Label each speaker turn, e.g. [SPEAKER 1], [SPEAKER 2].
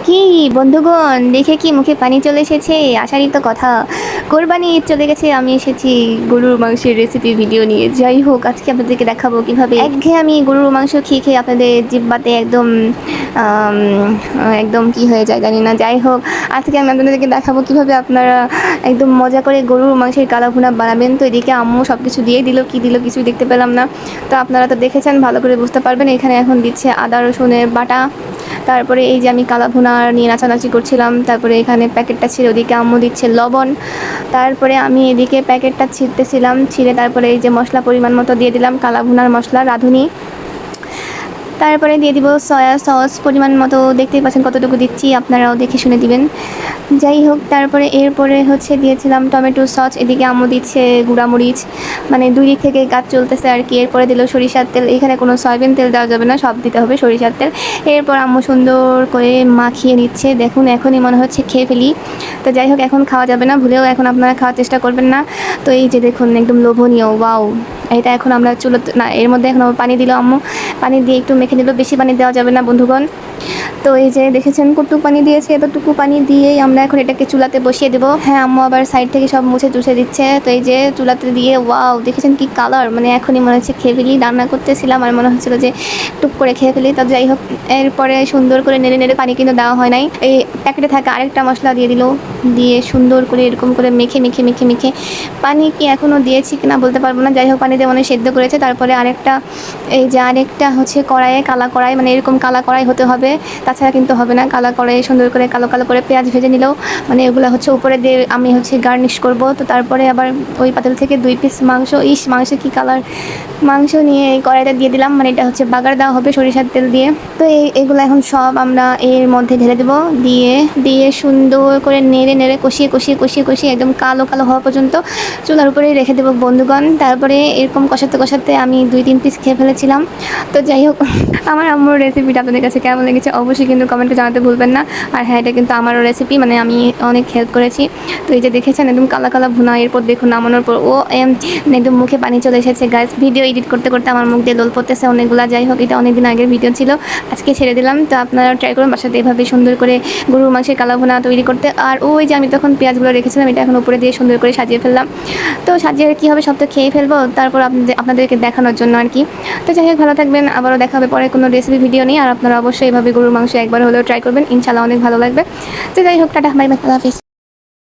[SPEAKER 1] কি বন্ধুগণ, দেখে কি মুখে পানি চলে এসেছে? আসারই তো কথা। কোরবানি ঈদ চলে গেছে, আমি এসেছি গরুর মাংসের রেসিপি ভিডিও নিয়ে। যাই হোক, আজকে আপনাদেরকে দেখাবো কিভাবে একঘেয়েমি গরুর মাংস খেয়ে খেয়ে আপনাদের জিহ্বাতে আম, একদম কি হয়ে যায় জানি না। যাই হোক, আজকে আমি আপনাদেরকে দেখাবো কিভাবে আপনারা একদম মজা করে গরুর মাংসের কালা ভুনা বানাবেন। তো এদিকে আম্মু সব কিছু দিয়ে দিল, কি দিল কিছুই দেখতে পেলাম না। তো আপনারা তো দেখেছেন, ভালো করে বুঝতে পারবেন। এখানে এখন দিচ্ছে আদা রসুনের বাটা। তারপরে এই যে আমি কালা ভুনা নিয়ে নাচানাচি করছিলাম, তারপরে এখানে প্যাকেটটা ছিল, ওদিকে আম্মু দিচ্ছে লবণ। তারপরে আমি এদিকে প্যাকেটটা ছিঁড়তেছিলাম, ছিঁড়ে তারপরে এই যে মশলা পরিমাণ মতো দিয়ে দিলাম, কালা ভুনার মশলা রাঁধুনি। তারপরে দিয়ে দিব সয়া সস পরিমাণ মতো, দেখতেই পাচ্ছেন কতটুকু দিচ্ছি, আপনারাও দেখে শুনে দিবেন। যাই হোক, তারপরে এরপরে হচ্ছে দিয়েছিলাম টমেটো সস, এদিকে আম্মু দিচ্ছে গুঁড়ামরিচ, মানে দুই দিক থেকে কাজ চলতেছে আর কি। এরপরে দিল সরিষার তেল, এখানে কোনো সয়াবিন তেল দেওয়া যাবে না, সব দিতে হবে সরিষার তেল। এরপর আম্মু সুন্দর করে মাখিয়ে নিচ্ছে, দেখুন এখনই মনে হচ্ছে খেয়ে ফেলি। তো যাই হোক, এখন খাওয়া যাবে না, ভুলেও এখন আপনারা খাওয়ার চেষ্টা করবেন না। তো এই যে দেখুন, একদম লোভনীয়, ওয়াও। এটা এখন আমরা চুলো না, এর মধ্যে এখন পানি দিল আম্মু, পানি দিয়ে একটু মেখে নিল, বেশি পানি দেওয়া যাবে না বন্ধুগণ। তো এই যে দেখেছেন কতটুকু পানি দিয়েছে, এতটুকু পানি দিয়েই আমরা এখন এটাকে চুলাতে বসিয়ে দেবো। হ্যাঁ, আম্মু আবার সাইড থেকে সব মুছে টুছে দিচ্ছে। তো এই যে চুলাতে দিয়ে, ওয়াও, দেখেছেন কি কালার, মানে এখনই মনে হচ্ছে খেয়ে ফেলি। রান্না করতেছিলাম আর মনে হচ্ছিলো যে টুক করে খেয়ে ফেলি। তো যাই হোক, এরপরে সুন্দর করে নেড়ে নেড়ে, পানি কিন্তু দেওয়া হয় নাই, এই প্যাকেটে থাকা আরেকটা মশলা দিয়ে দিল, দিয়ে সুন্দর করে এরকম করে মেখে মেখে মেখে মেখে, পানি কি এখনও দিয়েছি কিনা বলতে পারবো না। যাই হোক, পানি দিয়ে মনে সেদ্ধ করেছে। তারপরে আরেকটা হচ্ছে কড়াইয়ে, কালা কড়াই, মানে এরকম কালা কড়াই হতে হবে, তাছাড়া কিন্তু হবে না। কালা কড়াই সুন্দর করে কালো কালো করে পেঁয়াজ ভেজে নিলেও, মানে এগুলো হচ্ছে উপরে দিয়ে আমি হচ্ছে গার্নিশ করব। তো তারপরে আবার ওই পাতিল থেকে 2 পিস মাংস, মাংস কি কালার, মাংস নিয়ে এই কড়াইতে দিয়ে দিলাম, মানে এটা হচ্ছে বাগার দেওয়া হবে সরিষার তেল দিয়ে। তো এগুলো এখন সব আমরা এর মধ্যে ঢেলে দেবো, দিয়ে দিয়ে সুন্দর করে নেড়ে নেড়ে কষিয়ে কষিয়ে কষিয়ে কষিয়ে একদম কালো কালো হওয়া পর্যন্ত চুলার উপরেই রেখে দেবো বন্ধুগণ। তারপরে এরকম কষাতে কষাতে আমি 2-3 পিস খেয়ে ফেলেছিলাম। তো যাই হোক, আমার আম্মুর রেসিপিটা আপনাদের কাছে কেমন লেগেছে অবশ্যই কিন্তু কমেন্টে জানাতে ভুলবেন না। আর হ্যাঁ, এটা কিন্তু আমারও রেসিপি, মানে আমি অনেক হেল্প করেছি। তো এই যে দেখেছেন একদম কালা কালা ভুনা, এরপর দেখুন নামানোর পর একদম মুখে পানি চলে এসেছে গাইস। ভিডিও এডিট করতে করতে আমার মুখ দিয়ে লোল পড়তেছে অনেকগুলা। যাই হোক, এটা অনেকদিন আগের ভিডিও ছিল, আজকে ছেড়ে দিলাম। তো আপনারা ট্রাই করুন বাসাতে এভাবে সুন্দর করে গরুর মাংসের কালা ভুনা তৈরি করতে। আর ওই যে আমি তখন পেঁয়াজগুলো রেখেছিলাম, এটা এখন উপরে দিয়ে সুন্দর করে সাজিয়ে ফেললাম। তো সাজিয়ে কী হবে, সব তো খেয়ে ফেলবো, তারপর আপনাদেরকে দেখানোর জন্য আর কি। তো যাই হোক, ভালো থাকবেন, আবারও দেখা হবে পরে কোনো রেসিপি ভিডিও নিয়ে। আর আপনারা অবশ্যই এভাবে গরুর মাংস একবার হলেও ট্রাই করবেন, ইনশাল্লাহ অনেক ভালো লাগবে। তো যাই হোক, টাটা, বাই বাই, আল্লাহ হাফিজ।